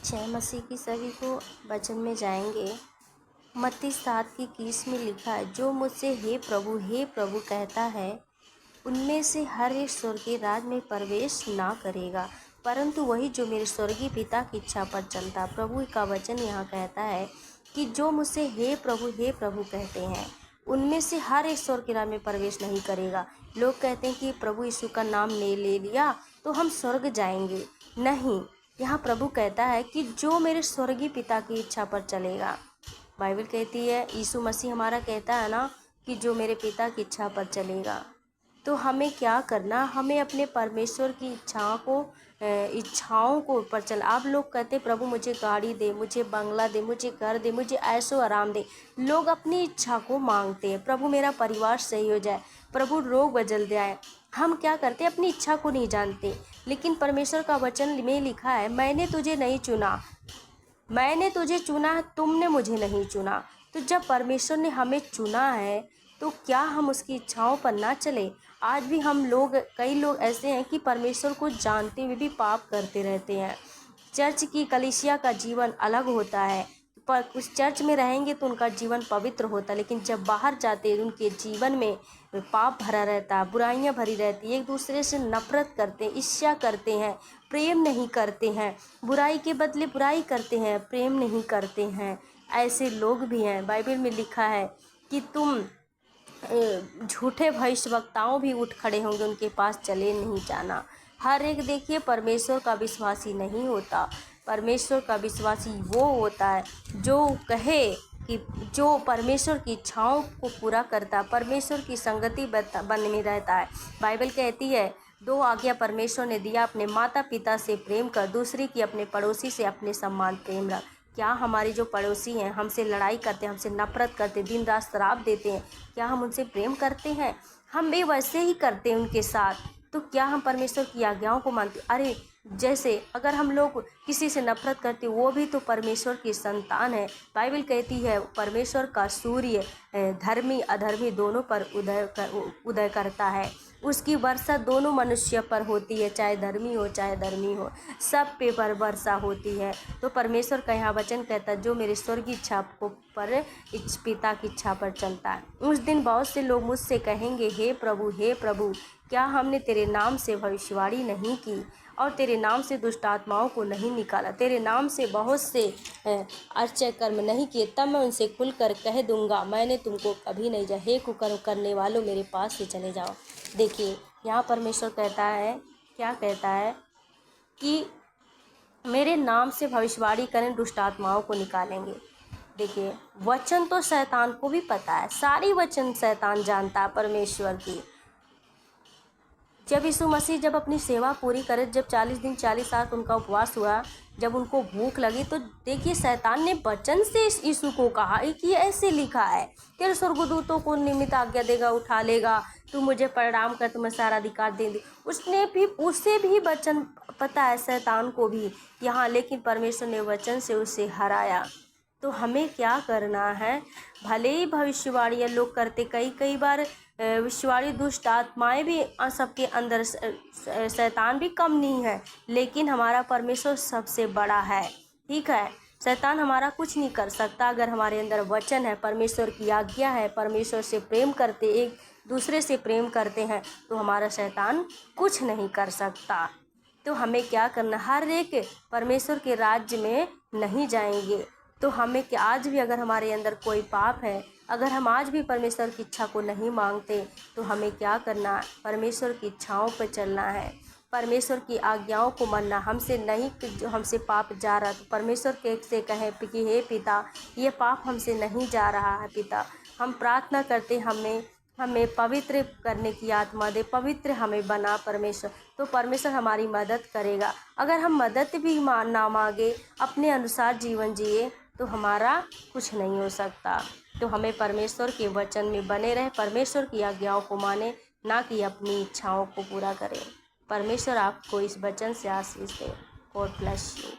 जय मसीह की सभी को वचन में जाएंगे। मत्ती 7:21 में लिखा है, जो मुझसे हे प्रभु कहता है, उनमें से हर एक स्वर्गीय राज में प्रवेश ना करेगा, परंतु वही जो मेरे स्वर्गीय पिता की इच्छा पर चलता। प्रभु का वचन यहाँ कहता है कि जो मुझसे हे प्रभु कहते हैं, उनमें से हर एक स्वर्गीय राज में प्रवेश नहीं करेगा। लोग कहते हैं कि प्रभु यीशु का नाम ले लिया तो हम स्वर्ग जाएंगे। नहीं, यहाँ प्रभु कहता है कि जो मेरे स्वर्गीय पिता की इच्छा पर चलेगा। बाइबल कहती है, यीशु मसीह हमारा कहता है ना कि जो मेरे पिता की इच्छा पर चलेगा। तो हमें क्या करना, हमें अपने परमेश्वर की इच्छाओं को ऊपर चल। आप लोग कहते प्रभु मुझे गाड़ी दे, मुझे बंगला दे, मुझे घर दे, मुझे ऐशो आराम दे। लोग अपनी इच्छा को मांगते हैं, प्रभु मेरा परिवार सही हो जाए, प्रभु रोग बदल जाए। हम क्या करते, अपनी इच्छा को नहीं जानते। लेकिन परमेश्वर का वचन में लिखा है, मैंने तुझे नहीं चुना, मैंने तुझे चुना है, तुमने मुझे नहीं चुना। तो जब परमेश्वर ने हमें चुना है तो क्या हम उसकी इच्छाओं पर ना चले। आज भी कई लोग ऐसे हैं कि परमेश्वर को जानते हुए भी पाप करते रहते हैं। चर्च की कलीसिया का जीवन अलग होता है, पर उस चर्च में रहेंगे तो उनका जीवन पवित्र होता है, लेकिन जब बाहर जाते हैं उनके जीवन में पाप भरा रहता है, बुराइयां भरी रहती है, एक दूसरे से नफरत करते हैं, ईर्ष्या करते हैं, प्रेम नहीं करते हैं, बुराई के बदले बुराई करते हैं, प्रेम नहीं करते हैं। ऐसे लोग भी हैं। बाइबल में लिखा है कि तुम झूठे भविष्यवक्ताओं भी उठ खड़े होंगे, उनके पास चले नहीं जाना। हर एक देखिए परमेश्वर का विश्वासी नहीं होता। परमेश्वर का विश्वासी वो होता है जो कहे कि जो परमेश्वर की इच्छाओं को पूरा करता, परमेश्वर की संगति बन में रहता है। बाइबल कहती है, 2 आज्ञा परमेश्वर ने दिया, अपने माता पिता से प्रेम कर, दूसरी की अपने पड़ोसी से अपने समान प्रेम रख। क्या हमारे जो पड़ोसी हैं, हमसे लड़ाई करते हैं, हमसे नफरत करते, दिन रात शराब देते हैं, क्या हम उनसे प्रेम करते हैं? हम भी वैसे ही करते हैं उनके साथ। तो क्या हम परमेश्वर की आज्ञाओं को मानते? अरे जैसे अगर हम लोग किसी से नफरत करते, वो भी तो परमेश्वर की संतान है। बाइबल कहती है, परमेश्वर का सूर्य धर्मी अधर्मी दोनों पर उदय करता है, उसकी वर्षा दोनों मनुष्य पर होती है, चाहे धर्मी हो चाहे धर्मी हो, सब पे पर वर्षा होती है। तो परमेश्वर का यहाँ वचन कहता है, जो मेरे स्वर्गीय इच्छा को पर पिता की इच्छा पर चलता है। उस दिन बहुत से लोग मुझसे कहेंगे, हे प्रभु क्या हमने तेरे नाम से भविष्यवाणी नहीं की और तेरे नाम से दुष्ट आत्माओं को नहीं निकाला, तेरे नाम से बहुत से आश्चर्य कर्म नहीं किए? तब मैं उनसे खुलकर कह दूंगा, मैंने तुमको कभी नहीं जाना। हे कुकर्म करने वालों, मेरे पास से चले जाओ। देखिए यहाँ परमेश्वर कहता है, क्या कहता है कि मेरे नाम से भविष्यवाणी करें, दुष्ट आत्माओं को निकालेंगे। देखिए वचन तो शैतान को भी पता है, सारी वचन शैतान जानता है परमेश्वर की। जब यीशु मसीह जब अपनी सेवा पूरी करे, जब 40 दिन 40 रात उनका उपवास हुआ, जब उनको भूख लगी, तो देखिए शैतान ने वचन से इस यीशु को कहा कि ऐसे लिखा है, तेरे स्वर्गदूतों को निमित्त आज्ञा देगा, उठा लेगा, तू मुझे प्रणाम कर, तुम्हें सारा अधिकार दे दे। उसे भी वचन पता है, शैतान को भी यहाँ, लेकिन परमेश्वर ने वचन से उसे हराया। तो हमें क्या करना है? भले ही भविष्यवाणियाँ लोग करते, कई बार भविष्यवाणी दुष्ट आत्माएं भी सबके अंदर, शैतान भी कम नहीं है, लेकिन हमारा परमेश्वर सबसे बड़ा है। ठीक है, शैतान हमारा कुछ नहीं कर सकता अगर हमारे अंदर वचन है, परमेश्वर की आज्ञा है, परमेश्वर से प्रेम करते, एक दूसरे से प्रेम करते हैं, तो हमारा शैतान कुछ नहीं कर सकता। तो हमें क्या करना, हर एक परमेश्वर के राज्य में नहीं जाएंगे। तो हमें क्या, आज भी अगर हमारे अंदर कोई पाप है, अगर हम आज भी परमेश्वर की इच्छा को नहीं मांगते, तो हमें क्या करना, परमेश्वर की इच्छाओं पर चलना है, परमेश्वर की आज्ञाओं को मानना। हमसे नहीं, जो हमसे पाप जा रहा, तो परमेश्वर के से कहें कि हे पिता, ये पाप हमसे नहीं जा रहा है पिता। हम प्रार्थना करते, हमें पवित्र करने की आत्मा दे, पवित्र हमें बना परमेश्वर, तो परमेश्वर हमारी मदद करेगा। अगर हम मदद भी ना मांगे, अपने अनुसार जीवन जिए, तो हमारा कुछ नहीं हो सकता। तो हमें परमेश्वर के वचन में बने रहे, परमेश्वर की आज्ञाओं को माने, ना कि अपनी इच्छाओं को पूरा करें। परमेश्वर आपको इस वचन से आशीष दे। God bless you.